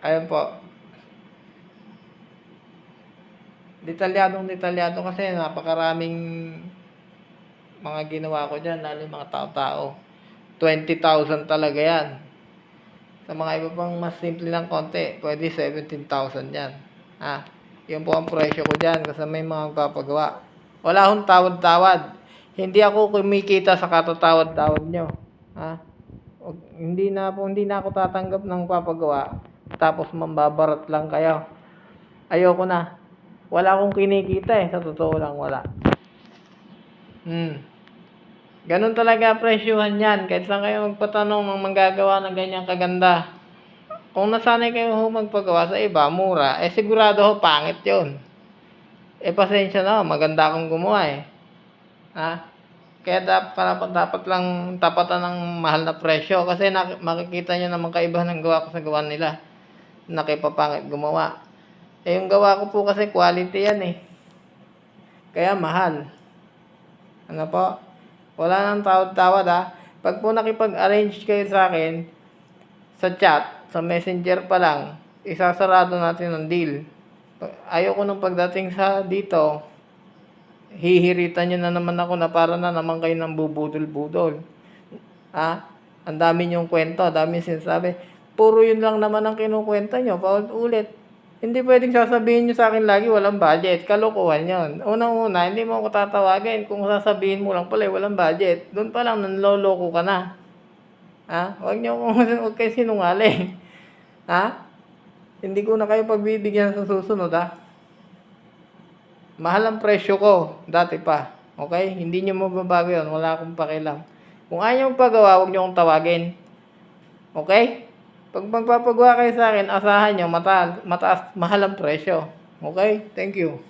Ayun po. Detalyado kasi napakaraming mga ginawa ko dyan, lalo yung mga tao-tao. 20,000 talaga yan. Sa mga iba pang mas simple lang konti, pwede 17,000 yan. Yun po ang presyo ko dyan kasi may mga papagawa. Wala akong tawad-tawad. Hindi ako kumikita sa katatawad-tawad nyo. Hindi na ako tatanggap ng papagawa tapos mambabarat lang kayo. Ayoko na. Wala akong kinikita sa totoo lang wala. Ganun talaga presyuhan yan. Kahit saan kayo magpatanong ng manggagawa ng ganyang kaganda. Kung nasanay kayo magpagawa sa iba, mura, sigurado ho, pangit yun. Pasensya na, maganda akong gumawa Kaya dapat lang tapatan ng mahal na presyo. Kasi makikita nyo naman kaibahan ng gawa ko sa gawa nila. Nakipapangit gumawa. Yung gawa ko po kasi quality yan Kaya mahal. Ano po? Wala nang tawad-tawad Pag po nakipag-arrange kayo sa akin, sa chat, sa messenger pa lang, isasarado natin ang deal. Ayoko nung pagdating sa dito, hihiritan nyo na naman ako na para na naman kayo ng bubudol-budol. Ang dami nyong kwento, dami sinasabi. Puro yun lang naman ang kinukwenta nyo, paulit-ulit. Hindi pwedeng sasabihin nyo sa akin lagi walang budget. Kalokohan yun. Unang-una, hindi mo ako tatawagin kung sasabihin mo lang pala walang budget. Doon pa lang nanloloko ka na. Huwag kayo sinungaling. Hindi ko na kayo pagbibigyan sa susunod Mahal ang presyo ko, dati pa. Okay? Hindi nyo mababago yun. Wala akong pakialam. Kung ayaw nyo pagawa, huwag nyo akong tawagin. Okay? Pag magpapagawa kayo sa akin, asahan nyo, mahal ang presyo. Okay? Thank you.